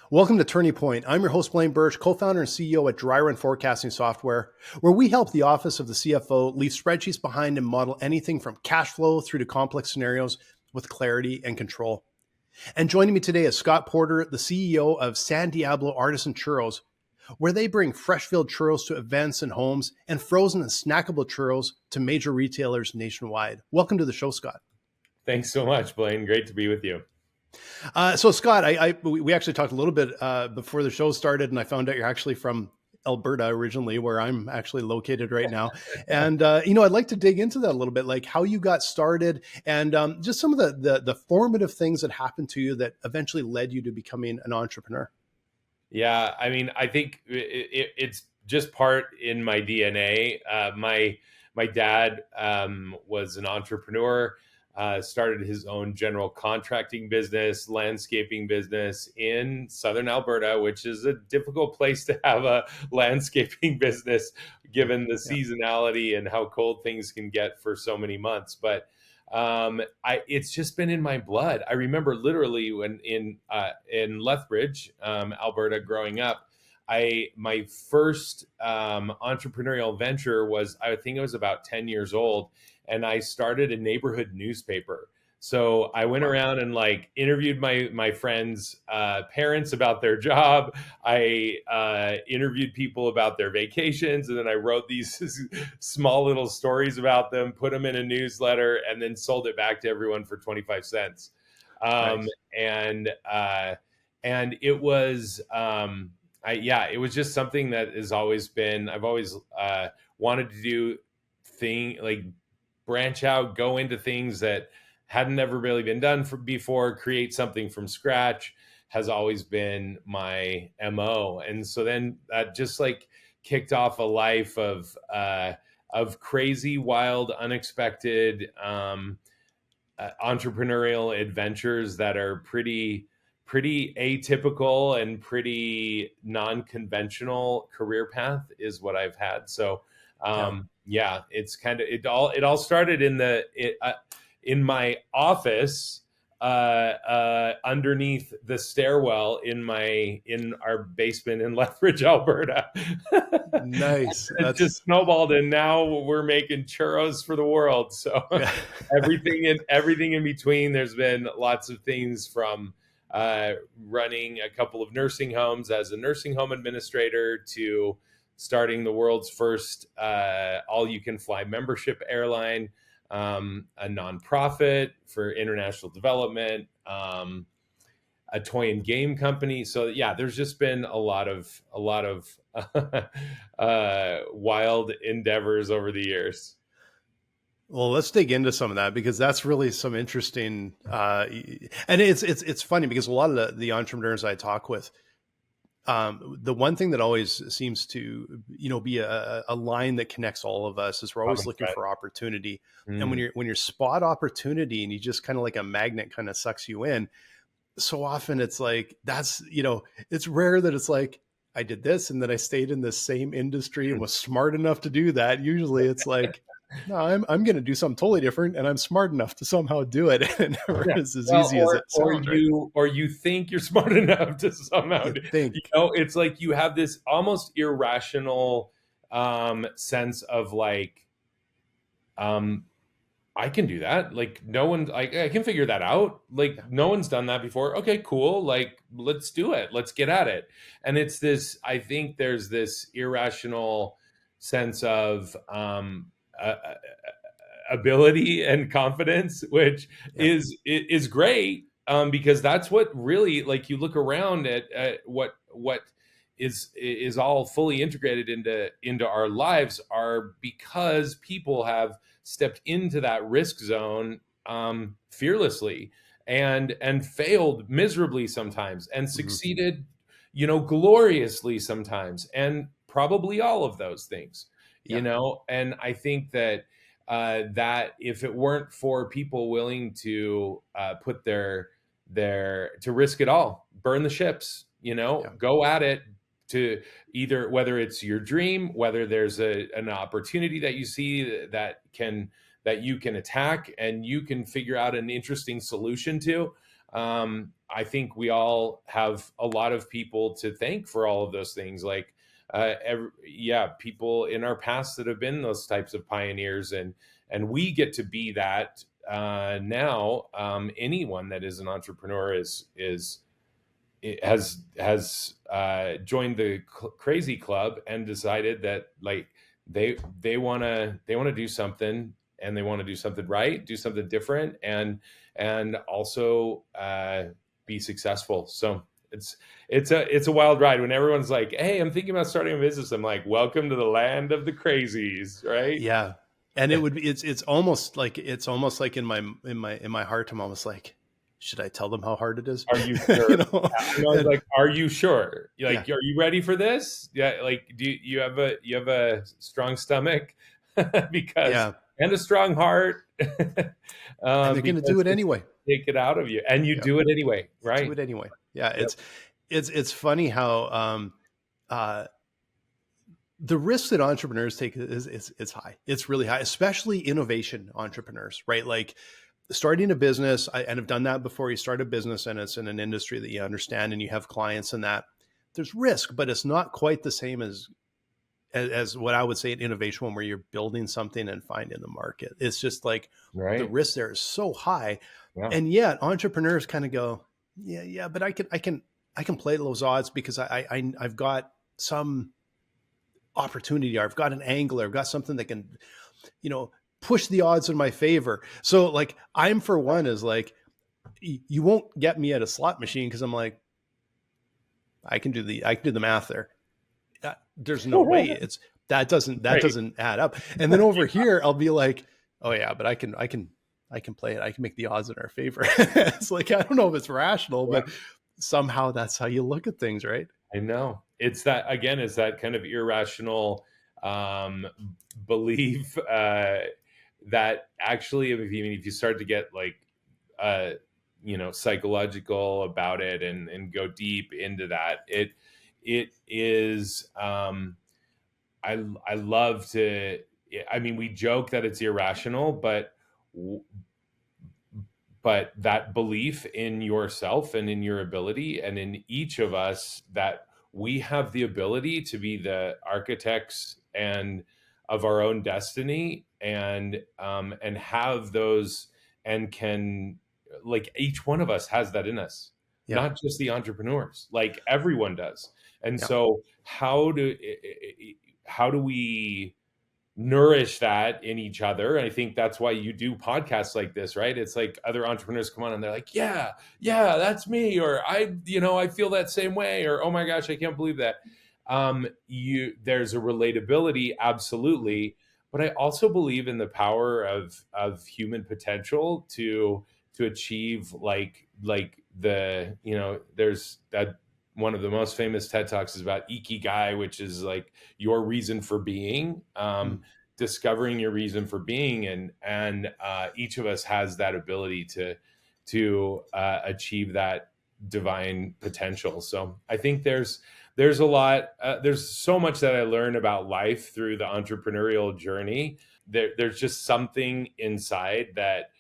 Welcome to Turning Point. I'm your host, Blaine Birch, co-founder and CEO at Dryrun Forecasting Software, where we help the office of the CFO leave spreadsheets behind and model anything from cash flow through to complex scenarios with clarity and control. And joining me today is Scott Porter, the CEO of San Diablo Artisan Churros, where they bring fresh-filled churros to events and homes and frozen and snackable churros to major retailers nationwide. Welcome to the show, Scott. Thanks so much, Blaine. Great to be with you. So Scott, we actually talked a little bit before the show started, and I found out you're actually from Alberta originally, where I'm actually located right now. And I'd like to dig into that a little bit, like how you got started, and just some of the formative things that happened to you that eventually led you to becoming an entrepreneur. Yeah, I mean, I think it's just part in my DNA. My dad was an entrepreneur. Started his own general contracting business, landscaping business in Southern Alberta, which is a difficult place to have a landscaping business given the seasonality and how cold things can get for so many months. But it's just been in my blood. I remember literally when in Lethbridge, Alberta, growing up, my first entrepreneurial venture was, I think I was about 10 years old, and I started a neighborhood newspaper. So I went around and interviewed my friends' parents about their job. I interviewed people about their vacations, and then I wrote these small little stories about them, put them in a newsletter, and then sold it back to everyone for 25 cents. Nice. And it was it was just something that has always been. I've always wanted to do branch out, go into things that hadn't ever really been done before, create something from scratch has always been my MO. And so then that just kicked off a life of crazy, wild, unexpected entrepreneurial adventures that are pretty atypical and pretty non-conventional career path is what I've had. So it's kind of, it all started in my office underneath the stairwell in our basement in Lethbridge, Alberta. Nice. It just snowballed, and now we're making churros for the world. So everything in between. There's been lots of things from running a couple of nursing homes as a nursing home administrator to starting the world's first all-you-can-fly membership airline, a nonprofit for international development, a toy and game company. So yeah, there's just been a lot of wild endeavors over the years. Well, let's dig into some of that, because that's really some interesting, and it's funny because a lot of the entrepreneurs I talk with, the one thing that always seems to, be a line that connects all of us is we're always looking for opportunity. And when you're spot opportunity and you just kind of like a magnet kind of sucks you in, so often it's it's rare that it's like, I did this and then I stayed in the same industry and was smart enough to do that. Usually it's like, no, I'm going to do something totally different, and I'm smart enough to somehow do it. And it never is as easy as it sounds. Or you think you're smart enough to somehow think. It's like you have this almost irrational sense of I can do that. No one, I can figure that out. No one's done that before. Okay, cool. Let's do it. Let's get at it. And it's this, I think there's this irrational sense of ability and confidence, which is great, because that's what really, you look around at what is all fully integrated into our lives are because people have stepped into that risk zone fearlessly and failed miserably sometimes and succeeded gloriously sometimes, and probably all of those things. And I think that that if it weren't for people willing to put to risk it all, burn the ships, go at it, to either, whether it's your dream, whether there's an opportunity that you see that you can attack and you can figure out an interesting solution to, I think we all have a lot of people to thank for all of those things. Like, people in our past that have been those types of pioneers, and we get to be that now. Anyone that is an entrepreneur has joined the crazy club and decided that, like, they want to do something, and they want to do something right, do something different, and also be successful. So it's a wild ride when everyone's like, "Hey, I'm thinking about starting a business." I'm like, "Welcome to the land of the crazies," right? Yeah. And it would be, it's almost like, in my heart, I'm almost like, should I tell them how hard it is? Are you sure? You know? I'm always And like, "Are you sure? yeah, Like, are you ready for this? Yeah, like, do you have a strong stomach because yeah. and a strong heart, And they're going to do because it it's anyway. take it out of you, and you Yeah. do it anyway, You do right?" it anyway. Yeah. Yep. It's funny how, uh, the risk that entrepreneurs take it's high. It's really high, especially innovation entrepreneurs, right? Like starting a business, and I've done that before. You start a business and it's in an industry that you understand and you have clients and that. There's risk, but it's not quite the same as what I would say an innovation one, where you're building something and finding the market. It's just like the Right. risk there is so high. Yeah. And yet entrepreneurs kind of go, yeah, but I can play those odds because I've got some opportunity, or I've got an angle, or I've got something that can, you know, push the odds in my favor. So like I'm, for one, is like, you won't get me at a slot machine because I'm like, I can do the math there. There's no way it's that Right. doesn't add up. And then over here, I'll be like, oh yeah, but I can play it. I can make the odds in our favor. It's like, I don't know if it's rational, Yeah. but somehow that's how you look at things, right? I know. It's that, again, it's that kind of irrational um, belief that actually, if you start to get like, uh, psychological about it, and go deep into that, it is, I love to, I mean, we joke that it's irrational, but that belief in yourself and in your ability, and in each of us, that we have the ability to be the architects and of our own destiny, and have those, and can, like, each one of us has that in us, Yeah. not just the entrepreneurs, like everyone does. And Yeah. so how do we nourish that in each other? And I think that's why you do podcasts like this, right? It's like other entrepreneurs come on and they're like, yeah, that's me, or I feel that same way, or oh my gosh, I can't believe that. There's a relatability, absolutely, but I also believe in the power of human potential to achieve, like there's that, one of the most famous TED Talks is about ikigai, which is like your reason for being, Mm. discovering your reason for being, and each of us has that ability to achieve that divine potential. So I think there's a lot, there's so much that I learned about life through the entrepreneurial journey. There's just something inside that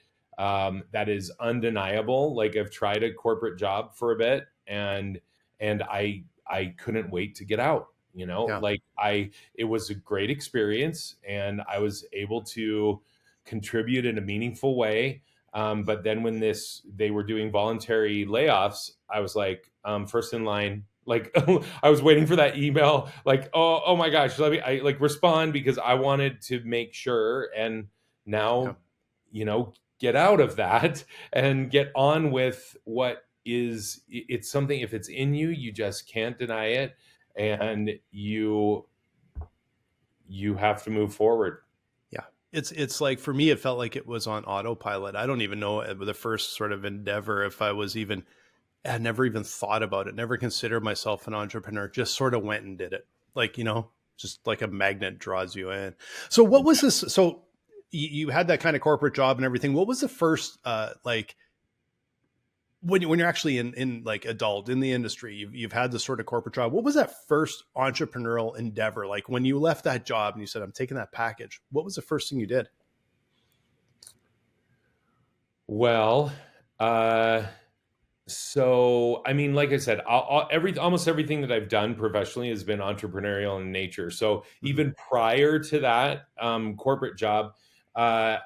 is undeniable. Like, I've tried a corporate job for a bit, and I couldn't wait to get out. Yeah. Like, it was a great experience, and I was able to contribute in a meaningful way. But then when they were doing voluntary layoffs, I was like, first in line. Like, I was waiting for that email. Like, oh my gosh, I like respond, because I wanted to make sure. And Yeah. now, get out of that and get on with what is. It's something, if it's in you, you just can't deny it, and you have to move forward. Yeah. It's like, for me, it felt like it was on autopilot. I don't even know, the first sort of endeavor, if I never even thought about it, never considered myself an entrepreneur, just sort of went and did it. Like, just like a magnet draws you in. So what was this? So you had that kind of corporate job and everything. What was the first, like, when you're actually in like adult in the industry, you've had this sort of corporate job. What was that first entrepreneurial endeavor? Like when you left that job and you said, I'm taking that package, what was the first thing you did? Well, So, I mean, like I said, almost everything that I've done professionally has been entrepreneurial in nature. So, Hmm. even prior to that corporate job, out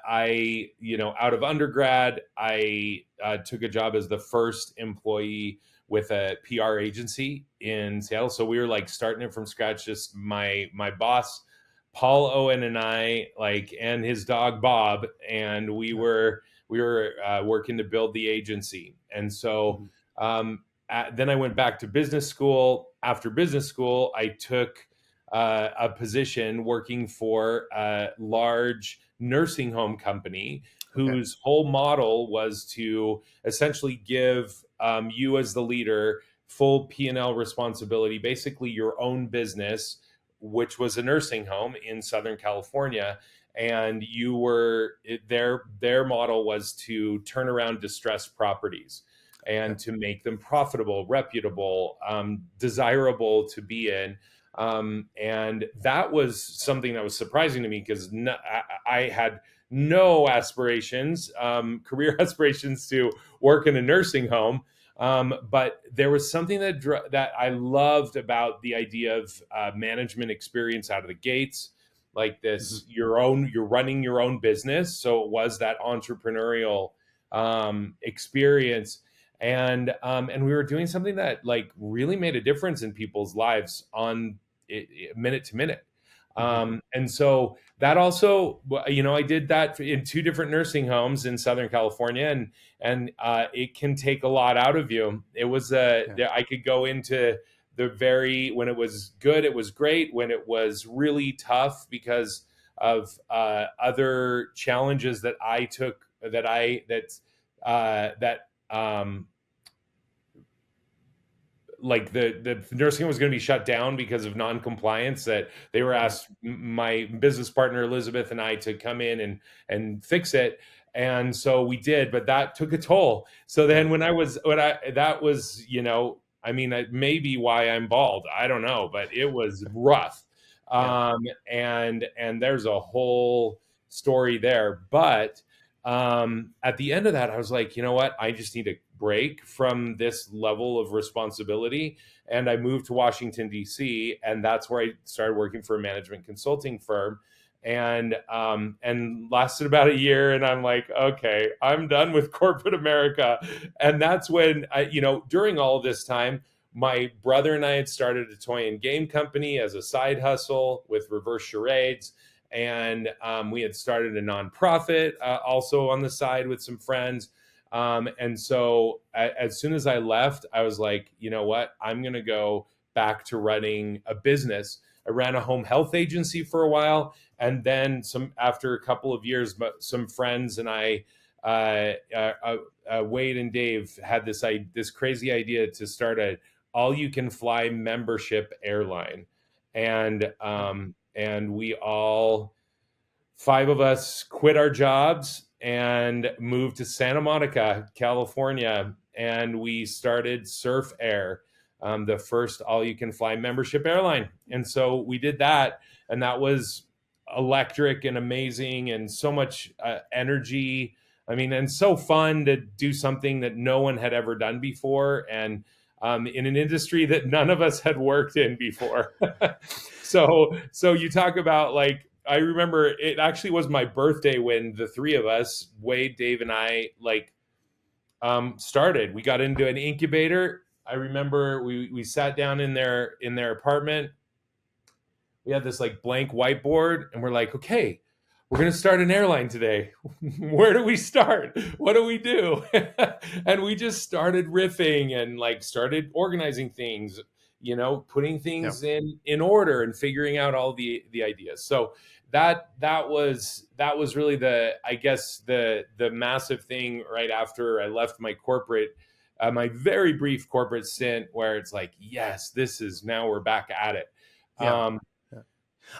of undergrad, I took a job as the first employee with a PR agency in Seattle. So we were like starting it from scratch. Just my boss, Paul Owen, and I, like, and his dog Bob, and Yeah. we were working to build the agency. And so Hmm. then I went back to business school. After business school, I took a position working for a large nursing home company Okay. whose whole model was to essentially give you as the leader full P&L responsibility, basically your own business, which was a nursing home in Southern California. And their model was to turn around distressed properties Okay. and to make them profitable, reputable, desirable to be in. And that was something that was surprising to me because I had no aspirations, career aspirations to work in a nursing home. But there was something that I loved about the idea of management experience out of the gates, like Hmm. this, you're running your own business. So it was that entrepreneurial experience, and we were doing something that like really made a difference in people's lives on minute to minute. Hmm. And so that also, I did that in two different nursing homes in Southern California, and it can take a lot out of you. It was Yeah. I could go into when it was good, it was great. When it was really tough because of other challenges that I took, that like the nursing home was going to be shut down because of non-compliance, that they were Yeah. asked my business partner Elizabeth and I to come in and fix it. And so we did, but that took a toll. So Yeah. then when I that was, I mean, that may be why I'm bald, I don't know, but it was rough. Yeah. um and there's a whole story there. But at the end of that, I was like, you know what? I just need a break from this level of responsibility. And I moved to Washington, D.C., and that's where I started working for a management consulting firm. And lasted about a year, and I'm like, okay, I'm done with corporate America. And that's when during all of this time, my brother and I had started a toy and game company as a side hustle with reverse charades, and we had started a nonprofit also on the side with some friends. And so as soon as I left, I was like, you know what? I'm going to go back to running a business. I ran a home health agency for a while. And then after a couple of years, some friends and I, Wade and Dave, had this crazy idea to start a all you can fly membership airline. And we all, five of us, quit our jobs and moved to Santa Monica, California, and we started Surf Air, the first all-you-can-fly membership airline. And so we did that, and that was electric and amazing, and so much energy. I mean, and so fun to do something that no one had ever done before, and in an industry that none of us had worked in before. So you talk about, like, I remember it actually was my birthday when the three of us, Wade, Dave, and I, like, started. We got into an incubator. I remember we sat down in their apartment. We had this like blank whiteboard, and we're like, okay, we're going to start an airline today. Where do we start? What do we do? And we just started riffing and like started organizing things, putting Yeah. things in order and figuring out all the ideas. So that was really I guess the massive thing right after I left my very brief corporate stint, where it's like, yes, now we're back at it. Yeah. um Yeah.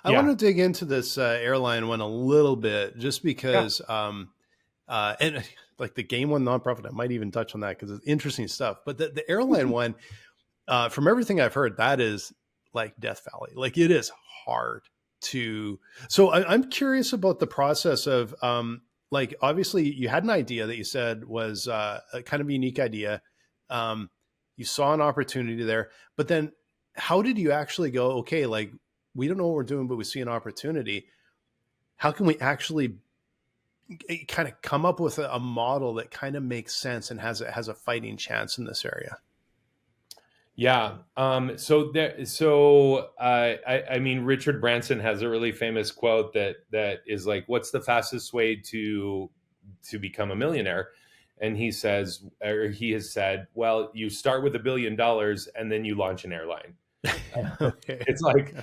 I want yeah. to dig into this airline one a little bit, just Yeah. because, and like the game one nonprofit, I might even touch on that because it's interesting stuff. But the airline one, from everything I've heard, that is like Death Valley. Like it is hard to. So I'm curious about the process of, like, obviously you had an idea that you said was a kind of unique idea. You saw an opportunity there, but then how did you actually go, okay, like we don't know what we're doing, but we see an opportunity. How can we actually kind of come up with a model that kind of makes sense and has a fighting chance in this area? Yeah. I mean, Richard Branson has a really famous quote that is like, "What's the fastest way to become a millionaire?" And he says, or he has said, "Well, you start with $1 billion and then you launch an airline." Okay. It's like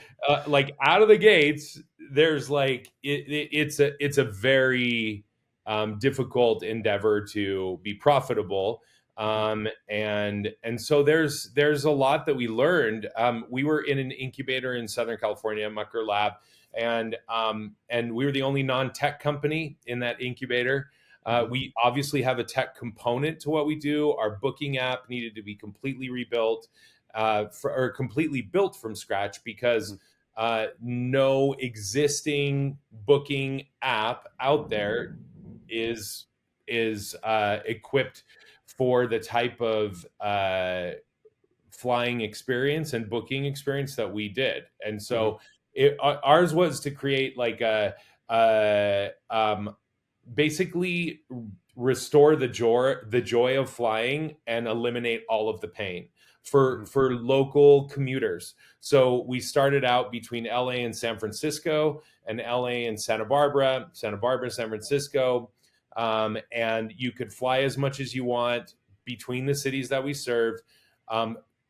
out of the gates, there's like it's a very difficult endeavor to be profitable. And so there's a lot that we learned. We were in an incubator in Southern California, Mucker Lab, and we were the only non-tech company in that incubator. We obviously have a tech component to what we do. Our booking app needed to be completely rebuilt, or completely built from scratch, because no existing booking app out there is equipped for the type of flying experience and booking experience that we did. And so ours was to create like a basically restore the joy of flying and eliminate all of the pain for local commuters. So we started out between LA and San Francisco, and LA and Santa Barbara, San Francisco. And you could fly as much as you want between the cities that we served.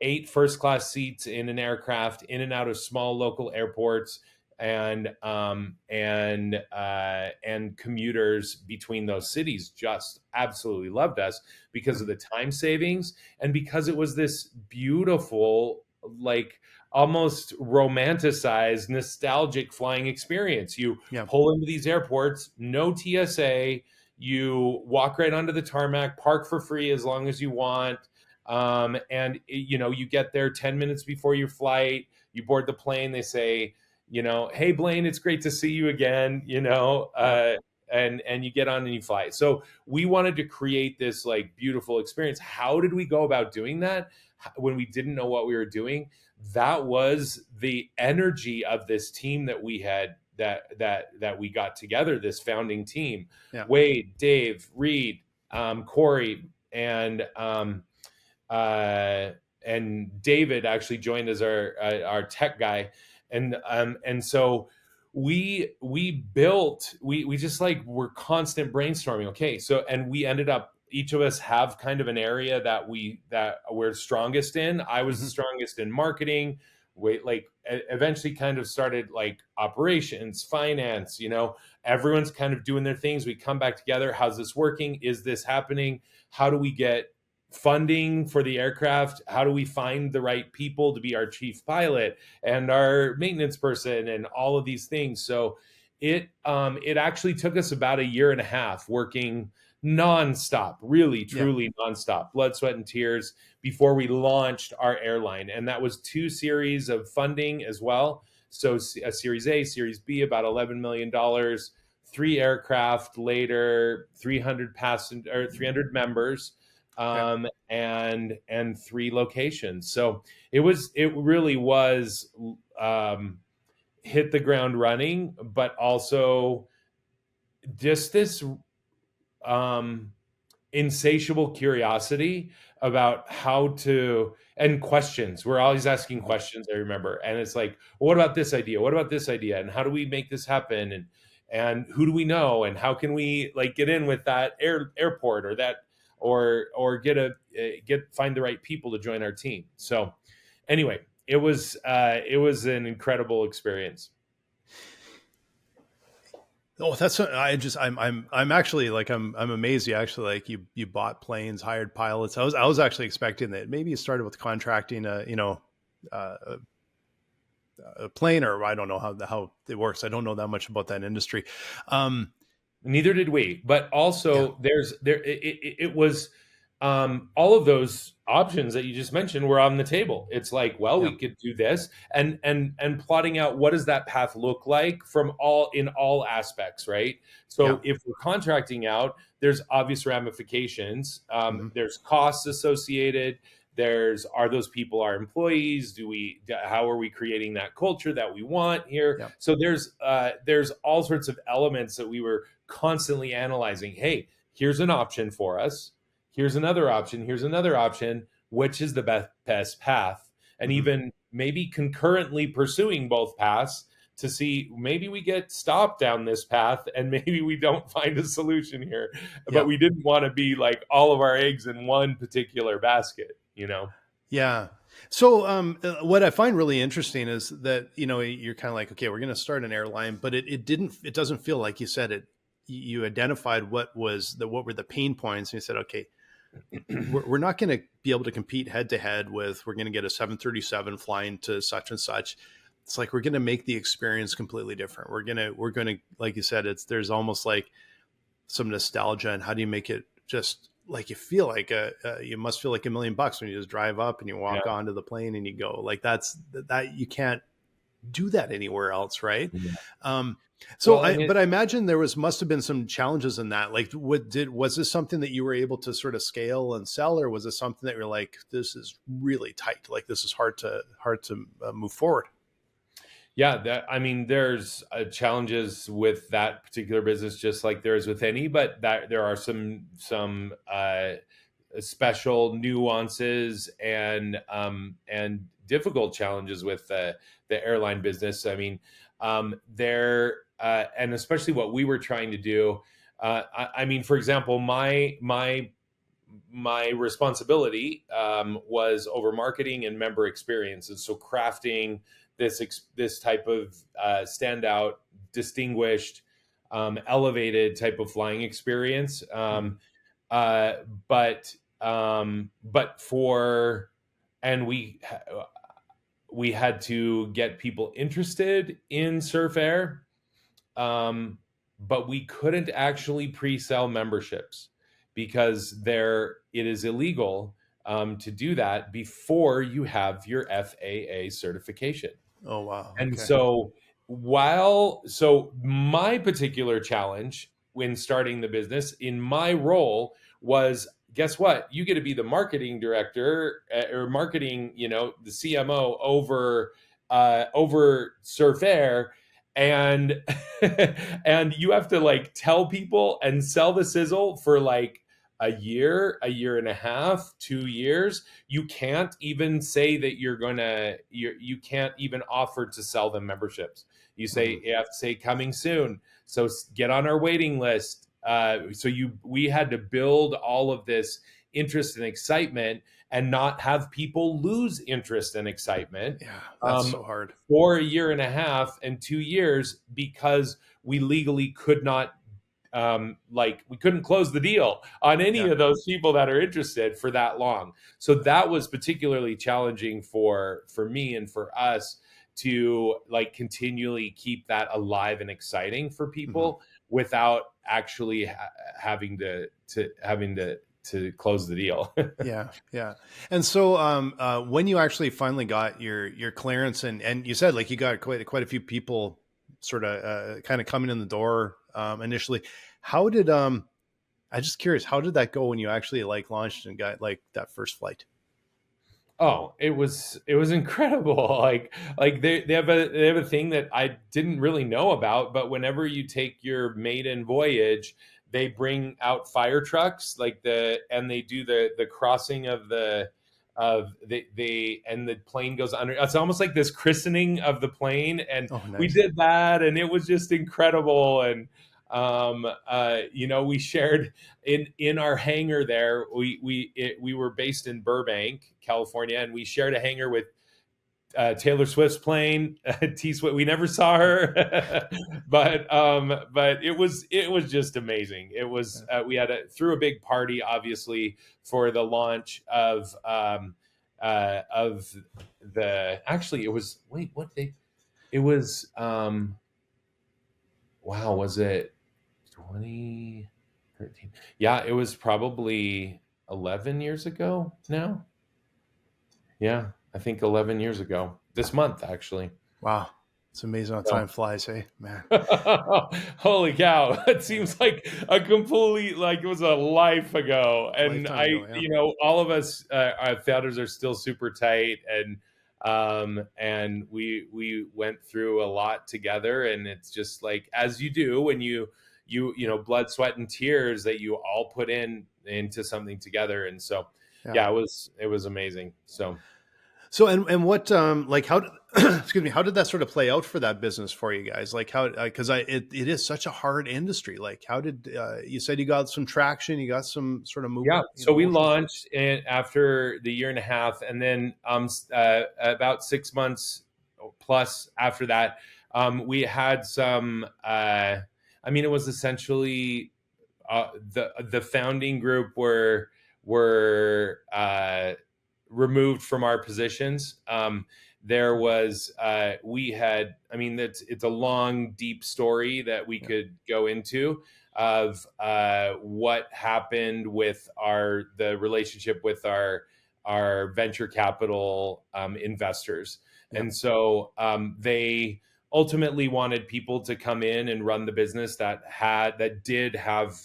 8 first class seats in an aircraft, in and out of small local airports, and commuters between those cities just absolutely loved us because of the time savings, and because it was this beautiful, like almost romanticized, nostalgic flying experience. You Yeah. pull into these airports, no TSA, you walk right onto the tarmac, park for free as long as you want. And you get there 10 minutes before your flight, you board the plane, they say, "Hey, Blaine, it's great to see you again," and you get on and you fly. So we wanted to create this like beautiful experience. How did we go about doing that when we didn't know what we were doing? That was the energy of this team that we had, that we got together, this founding team. Yeah. Wade, Dave, Reed, Corey, and David actually joined as our tech guy. And so we built, we just like were constant brainstorming. Okay, so, and we ended up, each of us have kind of an area that we're strongest in. I was the strongest in marketing. We eventually kind of started like operations, finance. Everyone's kind of doing their things. We come back together. How's this working? Is this happening? How do we get funding for the aircraft? How do we find the right people to be our chief pilot and our maintenance person and all of these things? So it actually took us about a year and a half working nonstop, really, truly nonstop, blood, sweat, and tears, before we launched our airline. And that was 2 series of funding as well. So a Series A, Series B, about $11 million, 3 aircraft later, 300 members, and 3 locations. So it really was hit the ground running, but also just this insatiable curiosity about how to, and questions. We're always asking questions, I remember. And it's like, well, what about this idea? What about this idea? And how do we make this happen? And who do we know? And how can we like get in with that airport, or that, or find the right people to join our team? So anyway, it was an incredible experience. Oh, I'm actually like, I'm amazed you actually, like, you bought planes, hired pilots. I was actually expecting that maybe you started with contracting a plane, or I don't know how it works. I don't know that much about that industry. Neither did we, but also it was all of those options that you just mentioned were on the table. It's like, well, Yeah. we could do this, and plotting out what does that path look like from all in all aspects, right? Yeah. So if we're contracting out, there's obvious ramifications. Hmm. There's costs associated. There's, are those people our employees? How are we creating that culture that we want here? Yeah. So there's all sorts of elements that we were constantly analyzing. Hey, here's an option for us, here's another option, here's another option, which is the best path, and Hmm. even maybe concurrently pursuing both paths to see, maybe we get stopped down this path and maybe we don't find a solution here, but Yeah. we didn't want to be like all of our eggs in one particular basket, you know. Yeah. So, what I find really interesting is that, you're kind of like, okay, we're going to start an airline, but it doesn't feel like you said it. You identified what were the pain points, and you said, okay, we're not going to be able to compete head to head with, we're going to get a 737 flying to such and such. It's like, we're going to make the experience completely different. We're going to, like you said, there's almost like some nostalgia, and how do you make it just like you feel like you must feel like $1 million when you just drive up and you Yeah. walk onto the plane and you go, like, that you can't do that anywhere else, right? Yeah. um Well, and but I imagine there must have been some challenges in that. Like, was this something that you were able to sort of scale and sell, or was it something that you're like, this is really tight, like this is hard to move forward? yeah, that, I mean, there's challenges with that particular business, just like there is with any, but that there are some special nuances and difficult challenges with the airline business. I mean, there and especially what we were trying to do. I mean, for example, my responsibility was over marketing and member experiences. So crafting this type of standout, distinguished, elevated type of flying experience. Hmm. Uh, but for and we had to get people interested in Surf Air, but we couldn't actually pre-sell memberships because it is illegal to do that before you have your FAA certification. Oh, wow. And Okay. so my particular challenge when starting the business in my role was, guess what? You get to be the marketing director, or marketing, the CMO over Surf Air, and and you have to like tell people and sell the sizzle for like a year and a half, 2 years. You can't even say that you can't even offer to sell them memberships. Hmm. You have to say coming soon, so get on our waiting list. We had to build all of this interest and excitement and not have people lose interest and excitement Yeah, that's um, so hard. for a year and a half and 2 years, because we legally could not, like, we couldn't close the deal on any Yeah. of those people that are interested for that long. So that was particularly challenging for me and for us to like continually keep that alive and exciting for Hmm. people without actually having to close the deal. Yeah, yeah. And so, when you actually finally got your clearance, and you said like you got quite a few people sort of kind of coming in the door initially, how did I just curious, how did that go when you actually like launched and got like that first flight? Oh, it was incredible. Like they have a thing that I didn't really know about, but whenever you take your maiden voyage, they bring out fire trucks, and they do the crossing of the and the plane goes under. It's almost like this christening of the plane, and Oh, we nice. did that, and it was just incredible. And we shared in our hangar there. We were based in Burbank, California, and we shared a hangar with Taylor Swift's plane. T Swift. We never saw her, but it was just amazing. It was, Yeah. threw a big party, obviously, for the launch of the. Actually, it was, wait, what day? It was, wow, was it 2013? Yeah, it was probably 11 years ago now. Yeah, I think 11 years ago this month, actually. Wow. It's amazing how So, time flies, hey, man. holy cow. It Yeah. seems like a complete, like it was a life ago. And Lifetime ago, yeah. all of us, our founders are still super tight. And we went through a lot together. And it's just like, as you do when blood, sweat, and tears that you all put into something together. And so, Yeah. yeah, it was amazing. So, So and what like how did, excuse me, how did that sort of play out for that business for you guys? Like how because it is such a hard industry. Like how did you said you got some traction, you got some sort of yeah, so we motion? launched after the year and a half, and then about 6 months plus after that, we had some. I mean, it was essentially the founding group were removed from our positions. There was we had. I mean, it's a long, deep story that we Yeah. could go into of what happened with the relationship with our venture capital investors, Yeah. and so they ultimately wanted people to come in and run the business that did have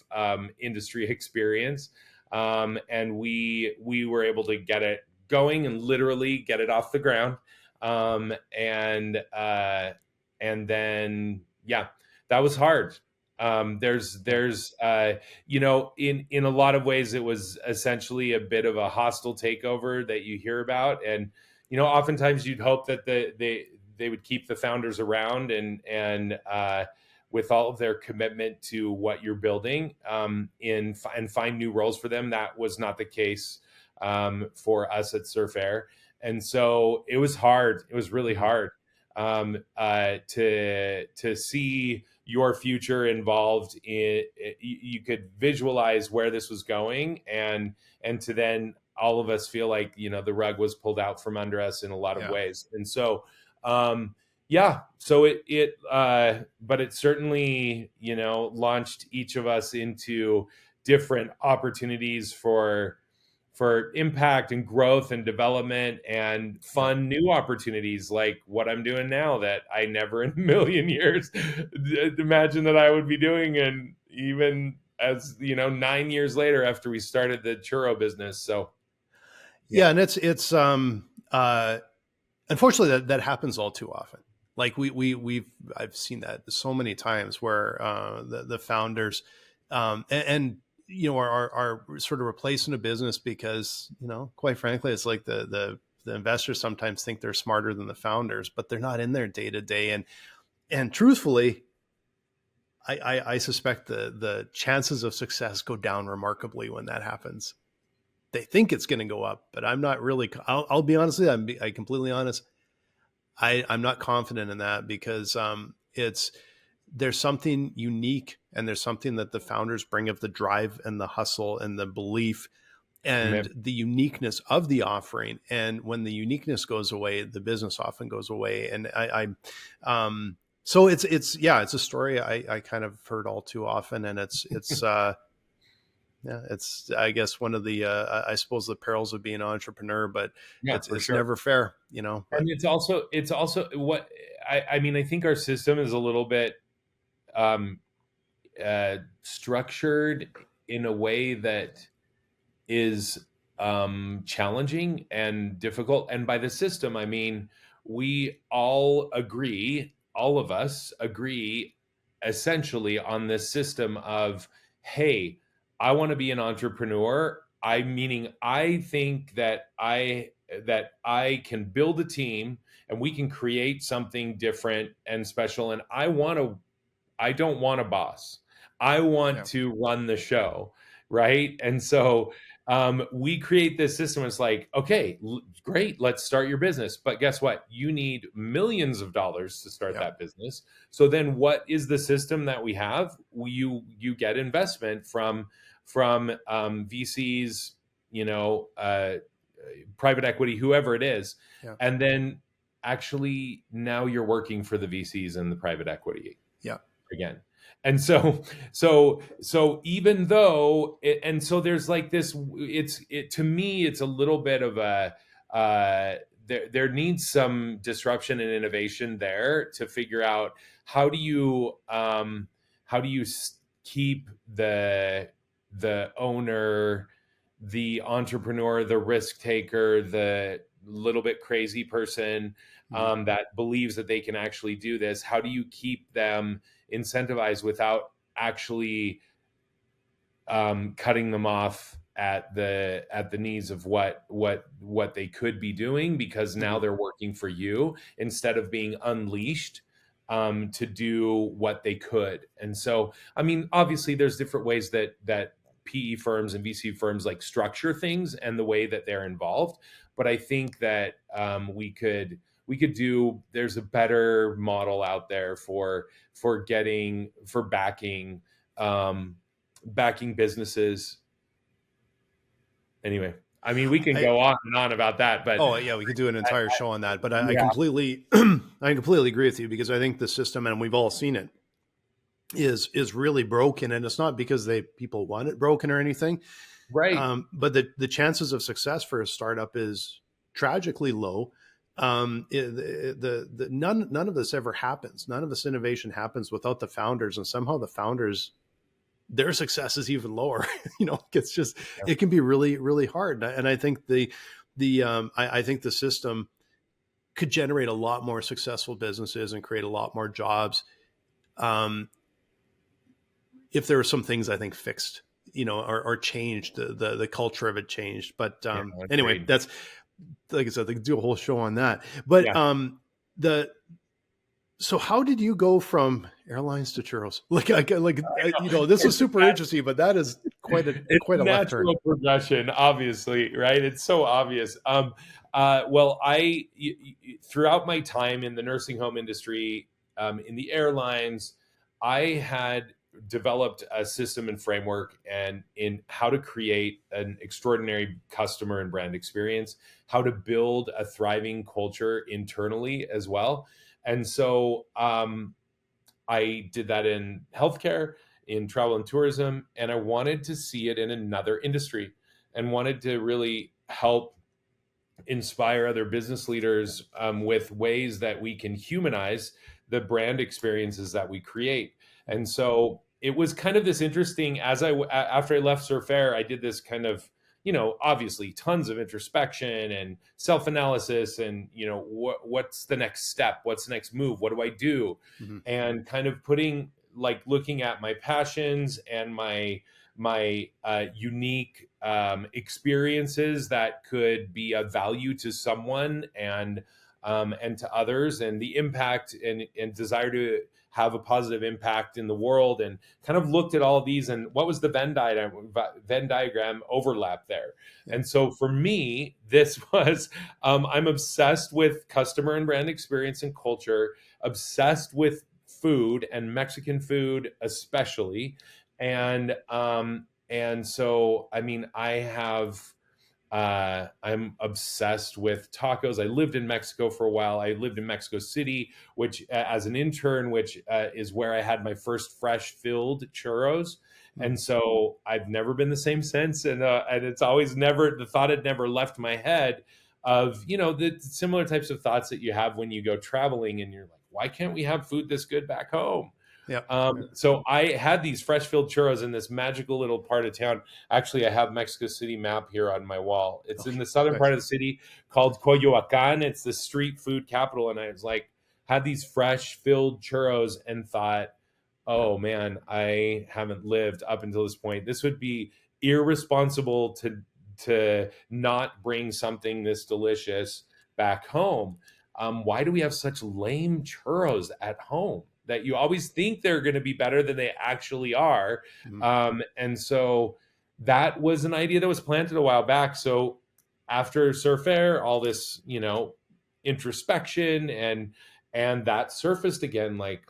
industry experience, and we were able to get it going and literally get it off the ground, and then yeah, that was hard. Yeah. There's in a lot of ways it was essentially a bit of a hostile takeover that you hear about, and oftentimes you'd hope that they would keep the founders around and with all of their commitment to what you're building, and find new roles for them. That was not the case for us at Surf Air, and so it was hard. It was really Mhm. hard to see your future involved in. You could visualize where this was going, and to then all of us feel like the rug was pulled out from under us in a lot of Yeah. ways, and so yeah, so but it certainly launched each of us into different opportunities for impact and growth and development and Yeah. fun new opportunities like what I'm doing now that I never in a million years imagine that I would be doing. And even as 9 years later after we started the churro business. So yeah. Yeah, and it's unfortunately that happens all too often. Like we've I've seen that so many times where the founders and are sort of replacing a business because quite frankly it's like the investors sometimes think they're smarter than the founders, but they're not in there day to day. And truthfully, I suspect the chances of success go down remarkably when that happens. They think it's going to go up, but I'm not really. I'll be honest with you. I completely honest. I'm not confident in that because it's there's something unique and there's something that the founders bring of the drive and the hustle and the belief and Commitment. the uniqueness of the offering. And when the uniqueness goes away, the business often goes away. And so it's a story I kind of heard all too often, and it's I guess one of the I suppose the perils of being an entrepreneur, but Yeah, for it's sure. never fair, but And it's also what I mean, I think our system is a little bit um structured in a way that is challenging and difficult. And by the system, I mean, all of us agree essentially on this system of, hey, I want to be an entrepreneur. Meaning I think that I can build a team and we can create something different and special. And I don't want a boss. I want yeah, to run the show, right? And so we create this system. It's like, okay, great, let's start your business. But guess what? You need millions of dollars to start yeah, that business. So then, what is the system that we have? You get investment from VCs, you know, uh, private equity, whoever it is, yeah, and then actually now you're working for the VCs and the private equity yeah, again. And so even though and so there's like this, to me it's a little bit of a there needs some disruption and innovation there to figure out how do you keep the owner, the entrepreneur, the risk taker, the little bit crazy person Mhm. that believes that they can actually do this. How do you keep them incentivized without actually cutting them off at the knees of what they could be doing, because now Mhm. they're working for you instead of being unleashed to do what they could. And so, I mean, obviously, there's different ways that PE firms and VC firms like structure things and the way that they're involved. But I think that we could do. There's a better model out there for um, backing businesses. Anyway, I mean, we can I go on and on about that, but Oh yeah, we could do an entire show on that, but I yeah, completely I completely agree with you because I think the system, and we've all seen it, is really broken, and it's not because people want it broken or anything. right. But the chances of success for a startup is tragically low. None of this ever happens. None of this innovation happens without the founders, and somehow the founders, their success is even lower. It's just, Yeah. it can be really really hard, and I think I think the system could generate a lot more successful businesses and create a lot more jobs, um, if there were some things I think fixed, or changed, the culture of it changed. But Yeah, anyway, agreed. that's, like I said, they could do a whole show on that. But Yeah. the so how did you go from airlines to churros? This is super interesting, but that is It's quite a left turn. natural progression, obviously, right? It's so obvious. Well, throughout my time in the nursing home industry, in the airlines, I had developed a system and framework and in how to create an extraordinary customer and brand experience, how to build a thriving culture internally as well. And so, I did that in healthcare, in travel and tourism, and I wanted to see it in another industry and wanted to really help inspire other business leaders with ways that we can humanize the brand experiences that we create. And so it was kind of this interesting, after I left Surf Air, I did this kind of, obviously tons of introspection and self-analysis and, what's the next step? What's the next move? What do I do? Mhm. And kind of looking at my passions and my unique experiences that could be of value to someone and to others, and the impact and desire to have a positive impact in the world, and kind of looked at all of these and what was the Venn diagram overlap there. Yeah. And so for me, this was I'm obsessed with customer and brand experience and culture, obsessed with food and Mexican food especially, and so I mean I'm obsessed with tacos. I lived in Mexico for a while. I lived in Mexico City, which as an intern, which is where I had my first fresh filled churros. Mhm. And so I've never been the same since, and it's always never the thought had never left my head of the similar types of thoughts that you have when you go traveling, and you're like, why can't we have food this good back home? Yeah. So I had these fresh filled churros in this magical little part of town. Actually, I have Mexico City map here on my wall. It's in Okay. the southern part Nice. of the city called Coyoacan. It's the street food capital. And I was like, had these fresh filled churros and thought, oh man, I haven't lived up until this point. This would be irresponsible to not bring something this delicious back home. Why do we have such lame churros at home that you always think they're going to be better than they actually are? Mhm. And so that was an idea that was planted a while back. So after Surf Air, all this, introspection and that surfaced again, like,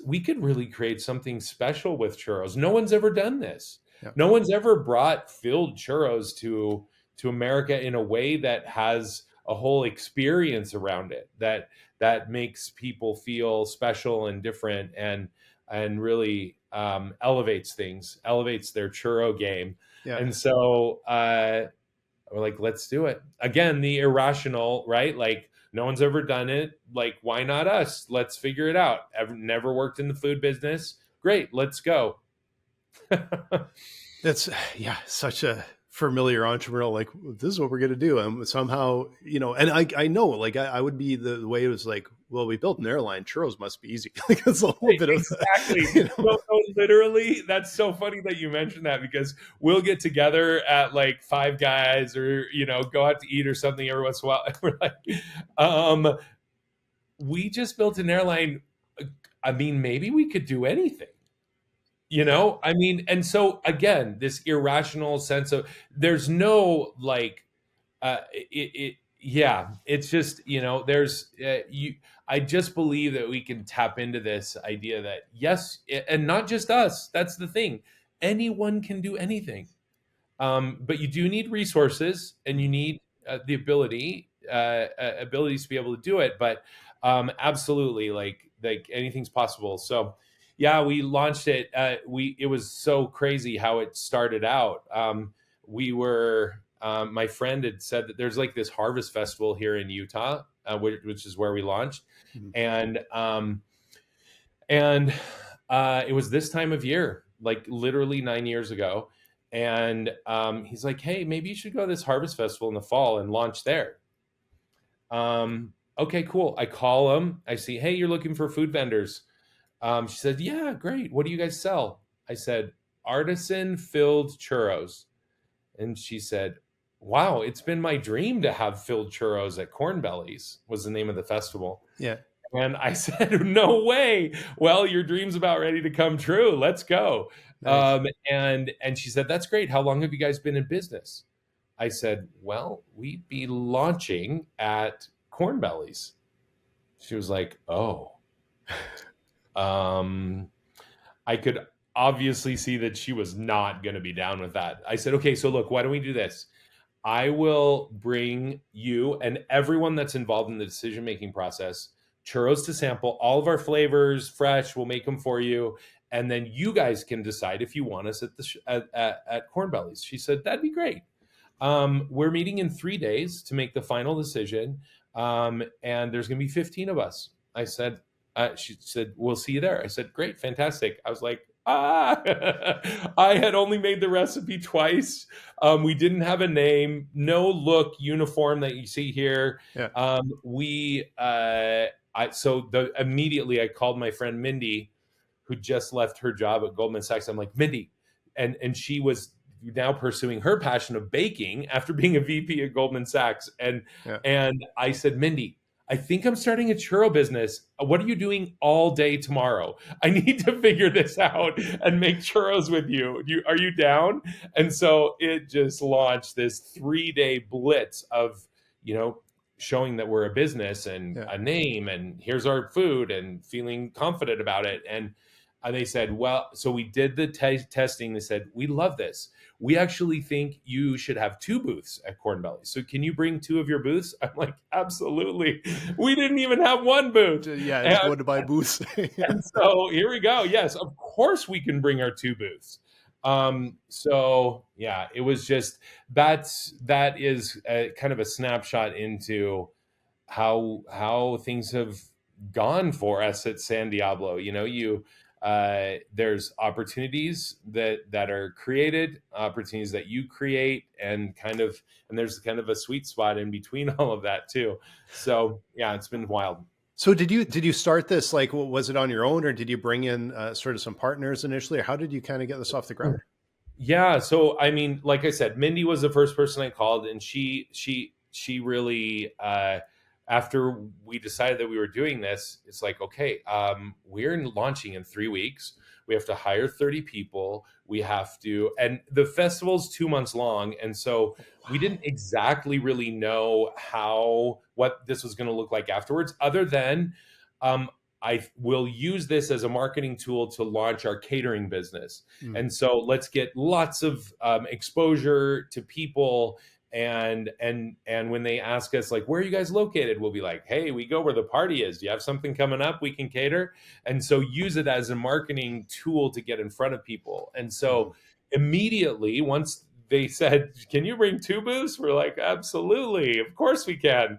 we could really create something special with churros. No one's ever done this. Yeah. No one's ever brought filled churros to America in a way that has a whole experience around it that makes people feel special and different. and really elevates things, elevates their churro game. Yeah. And so we're like, let's do it. Again, the irrational, right? Like, no one's ever done it. Like, why not us? Let's figure it out. I've never worked in the food business. Great, let's go. That's, yeah, such a familiar entrepreneurial, like, this is what we're going to do. And somehow, and I know, like, I would be the way it was like, well, we built an airline, churros must be easy. Like, it's a little bit of, Exactly. No, literally, that's so funny that you mentioned that, because we'll get together at like Five Guys or, go out to eat or something every once in a while. And we're like, we just built an airline. I mean, maybe we could do anything. I mean, and so again, this irrational sense of, there's no like, yeah, it's just, there's, I just believe that we can tap into this idea that, yes, and not just us, that's the thing. Anyone can do anything. But you do need resources, and you need the abilities to be able to do it. But absolutely, like anything's possible. So yeah, we launched it. It was so crazy how it started out. We were my friend had said that there's like this harvest festival here in Utah, which is where we launched, and it was this time of year, like literally 9 years ago. And he's like, hey, maybe you should go to this harvest festival in the fall and launch there. Okay, cool. I call him. I see, hey, you're looking for food vendors. She said, yeah, great. What do you guys sell? I said, artisan filled churros. And she said, wow, it's been my dream to have filled churros at Corn Bellies, was the name of the festival. yeah. And I said, no way. Well, your dream's about ready to come true. Let's go. Nice. And she said, that's great. How long have you guys been in business? I said, well, we'd be launching at Corn Bellies. She was like, oh. I could obviously see that she was not going to be down with that. I said, okay, so look, why don't we do this? I will bring you and everyone that's involved in the decision-making process churros to sample, all of our flavors, fresh. We'll make them for you. And then you guys can decide if you want us at Corn Bellies. She said, that'd be great. We're meeting in 3 days to make the final decision. And there's going to be 15 of us. I said, she said, we'll see you there. I said, great, fantastic. I was like, I had only made the recipe twice. We didn't have a name, no look uniform that you see here. Yeah. Immediately I called my friend Mindy, who just left her job at Goldman Sachs. I'm like, Mindy, and she was now pursuing her passion of baking after being a VP at Goldman Sachs. And I said, Mindy, I think I'm starting a churro business. What are you doing all day tomorrow? I need to figure this out and make churros with you. Are you down? And so it just launched this 3-day blitz of, showing that we're a business and a name, and here's our food, and feeling confident about it. And they said, well, so we did the testing. They said, we love this. We actually think you should have 2 booths at Corn Bellies. So can you bring 2 of your booths? I'm like, absolutely. We didn't even have 1 booth. Yeah, just wanted to buy booths. And so here we go. Yes, of course we can bring our 2 booths. So yeah, it was just, that is kind of a snapshot into how things have gone for us at San Diablo. There's opportunities that are created, opportunities that you create, and there's kind of a sweet spot in between all of that too. So yeah, it's been wild. So did you start this, like, was it on your own, or did you bring in sort of some partners initially, or how did you kind of get this off the ground? Yeah. So, I mean, like I said, Mindy was the first person I called, and she really, after we decided that we were doing this, it's like, okay, we're launching in 3 weeks. We have to hire 30 people. We have to, and the festival's 2 months long. And so we didn't exactly really know what this was going to look like afterwards, other than, I will use this as a marketing tool to launch our catering business. And so let's get lots of exposure to people And when they ask us like, where are you guys located, we'll be like, hey, we go where the party is. Do you have something coming up we can cater? And so use it as a marketing tool to get in front of people. And so immediately once they said, can you bring two booths? We're like, absolutely, of course we can.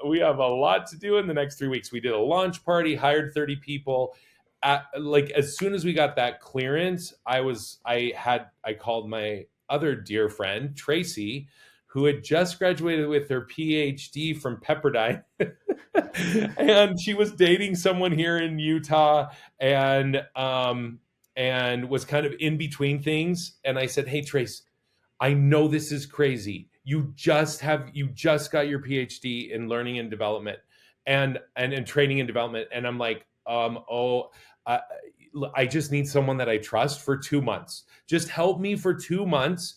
We have a lot to do in the next 3 weeks. We did a launch party, hired 30 people. Like as soon as we got that clearance, I called my other dear friend, Tracy, who had just graduated with her PhD from Pepperdine. And she was dating someone here in Utah, and was kind of in between things. And I said, hey, Trace, I know this is crazy. You just got your PhD in learning and development and in training and development. And I'm like, I, I just need someone that I trust for 2 months. Just help me for 2 months,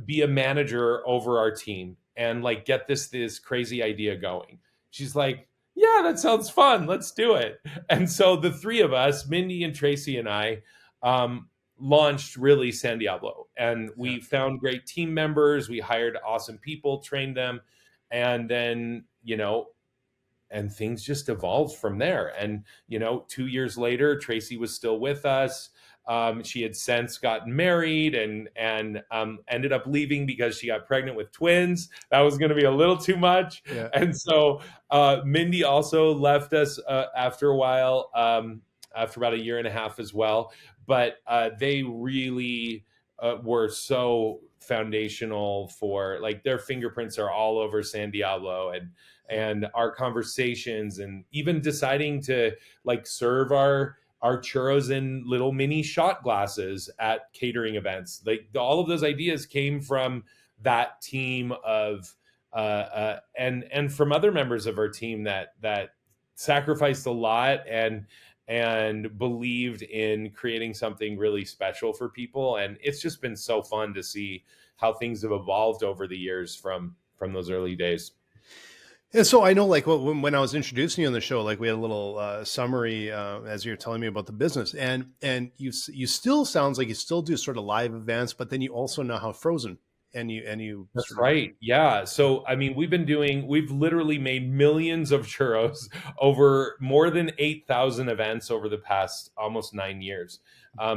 be a manager over our team and like get this crazy idea going. She's like, yeah, that sounds fun. Let's do it. And so the three of us, Mindy and Tracy and I, launched really San Diablo, and we found great team members. We hired awesome people, trained them, and then, and things just evolved from there. And, 2 years later, Tracy was still with us. She had since gotten married and ended up leaving because she got pregnant with twins. That was going to be a little too much. Yeah. And so Mindy also left us after a while, after about a year and a half as well. But they really were so foundational for, like, their fingerprints are all over San Diablo, and our conversations, and even deciding to like serve our churros in little mini shot glasses at catering events. Like all of those ideas came from that team of and from other members of our team that sacrificed a lot and believed in creating something really special for people. And it's just been so fun to see how things have evolved over the years from those early days. And so I know, like, when I was introducing you on the show, like we had a little summary as you were telling me about the business, and you still sounds like you still do sort of live events, but then you also now have frozen, and you. That's right. Yeah. So, I mean, we've literally made millions of churros over more than 8,000 events over the past almost 9 years.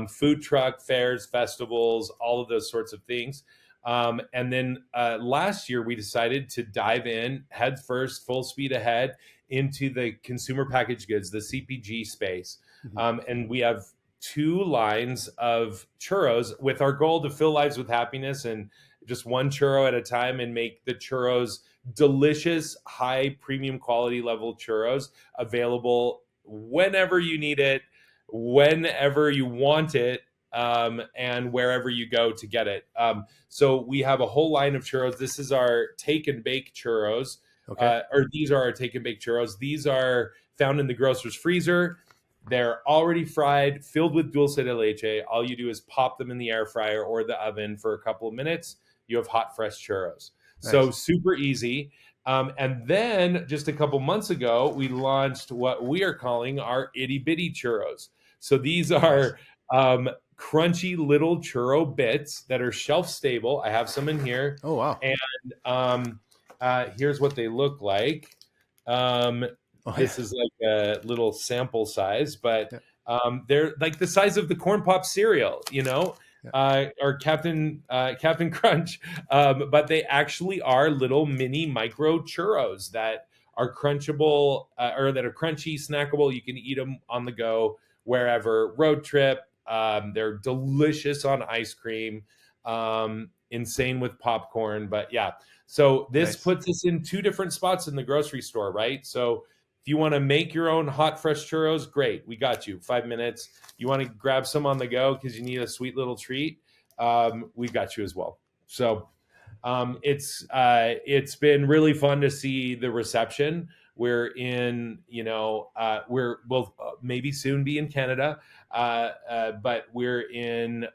Food truck fairs, festivals, all of those sorts of things. And then last year, we decided to dive in head first, full speed ahead into the consumer packaged goods, the CPG space. And we have 2 lines of churros with our goal to fill lives with happiness, and just one churro at a time, and make the churros delicious, high premium quality level churros available whenever you need it, whenever you want it, and wherever you go to get it. So we have a whole line of churros. This is our take and bake churros. Okay. Or these are our take and bake churros. These are found in the grocer's freezer. They're already fried, filled with dulce de leche. All you do is pop them in the air fryer or the oven for a couple of minutes. You have hot, fresh churros. Nice. So super easy. And then just a couple months ago, we launched what we are calling our itty bitty churros. So these are crunchy little churro bits that are shelf stable. I have some in here. Oh, wow. And here's what they look like. This is like a little sample size, but they're like the size of the Corn Pop cereal, or Captain Crunch. But they actually are little mini micro churros that are crunchable, or that are crunchy, snackable. You can eat them on the go, wherever, road trip. They're delicious on ice cream, insane with popcorn. But yeah, so this puts us in 2 different spots in the grocery store, right? So if you want to make your own hot, fresh churros, great. We got you. 5 minutes. You want to grab some on the go because you need a sweet little treat? We got you as well. So it's been really fun to see the reception. We're in, we'll maybe soon be in Canada, but we're in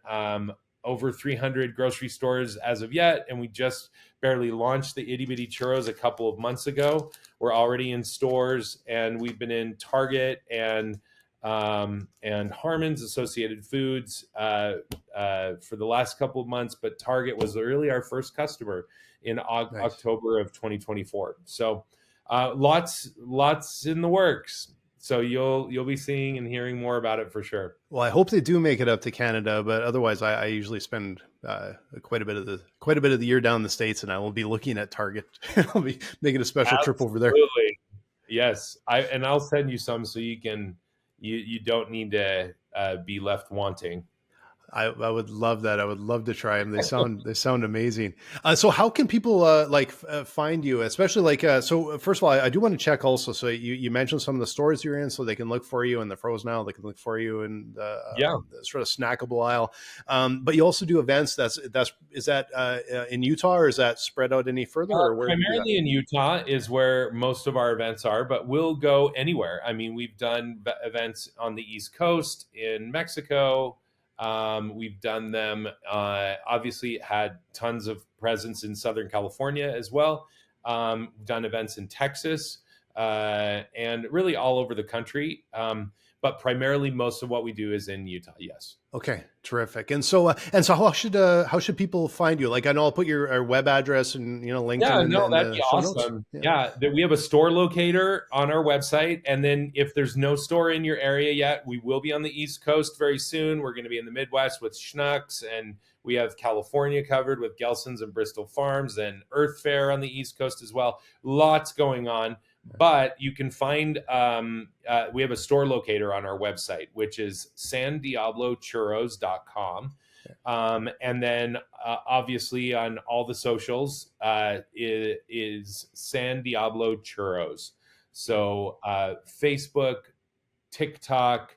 over 300 grocery stores as of yet, and we just barely launched the itty bitty churros a couple of months ago. We're already in stores, and we've been in Target and and Harmon's Associated Foods for the last couple of months, but Target was really our first customer in Nice. October of 2024. So lots in the works. So you'll be seeing and hearing more about it for sure. Well, I hope they do make it up to Canada, but otherwise, I usually spend quite a bit of the year down in the States, and I will be looking at Target. I'll be making a special trip over there. Absolutely. Yes. I'll send you some so you don't need to be left wanting. I would love that. I would love to try them. They sound amazing. So how can people find you? Especially so. First of all, I do want to check also. So you mentioned some of the stores you're in, so they can look for you in the frozen aisle. They can look for you in Yeah. the sort of snackable aisle. But you also do events. Is that in Utah, or is that spread out any further, or where do you do that? Primarily in Utah is where most of our events are, but we'll go anywhere. I mean, we've done events on the East Coast, in Mexico. We've done them, obviously, had tons of presence in Southern California as well. We've done events in Texas and really all over the country. But primarily, most of what we do is in Utah. Yes. Okay, terrific. And so how should people find you? Like, I know I'll put your web address and LinkedIn Yeah, no, in that'd be the show notes. awesome. Yeah. Yeah, we have a store locator on our website. And then if there's no store in your area yet, we will be on the East Coast very soon. We're going to be in the Midwest with Schnucks, and we have California covered with Gelson's and Bristol Farms, and Earth Fair on the East Coast as well. Lots going on. But you can find, we have a store locator on our website, which is sandiablochurros.com. And then obviously on all the socials is San Diablo Churros. So Facebook, TikTok,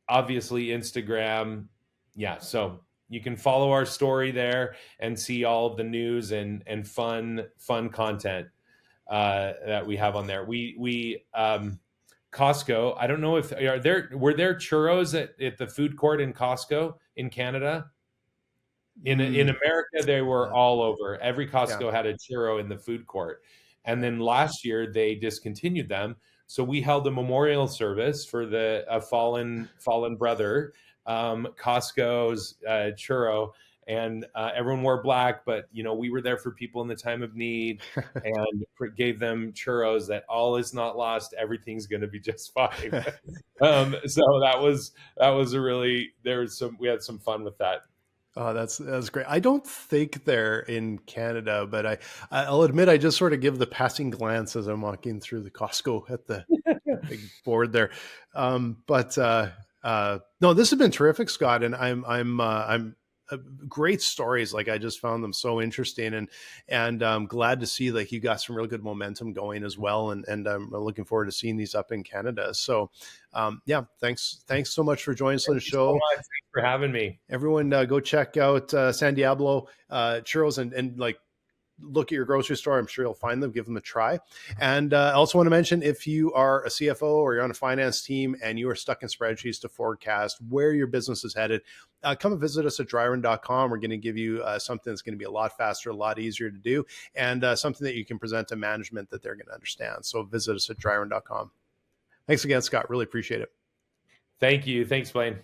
obviously Instagram. Yeah. So you can follow our story there and see all of the news and fun content that we have on there. We Costco. I don't know if were there churros at the food court in Costco in Canada. In America, they were all over. Every Yeah. Costco had a churro in the food court, and then last year they discontinued them. So we held a memorial service for a fallen brother, Costco's churro, and everyone wore black. But we were there for people in the time of need, and gave them churros. That all is not lost. Everything's going to be just fine. So that was we had some fun with that. Oh, that's great. I don't think they're in Canada, but I'll admit I just sort of give the passing glance as I'm walking through the Costco at the big board there. But no, this has been terrific, Scott, and I'm great stories. Like, I just found them so interesting, and I'm glad to see like you got some real good momentum going as well, and I'm looking forward to seeing these up in Canada. So yeah, thanks so much for joining us on the show. So much. Thanks for having me. Everyone, go check out San Diablo Churros, and like look at your grocery store. I'm sure you'll find them. Give them a try. And I also want to mention, if you are a CFO or you're on a finance team and you are stuck in spreadsheets to forecast where your business is headed, come and visit us at Dryrun.com. We're going to give you something that's going to be a lot faster, a lot easier to do, and something that you can present to management that they're going to understand. So visit us at Dryrun.com. Thanks again, Scott. Really appreciate it. Thank you. Thanks, Blaine.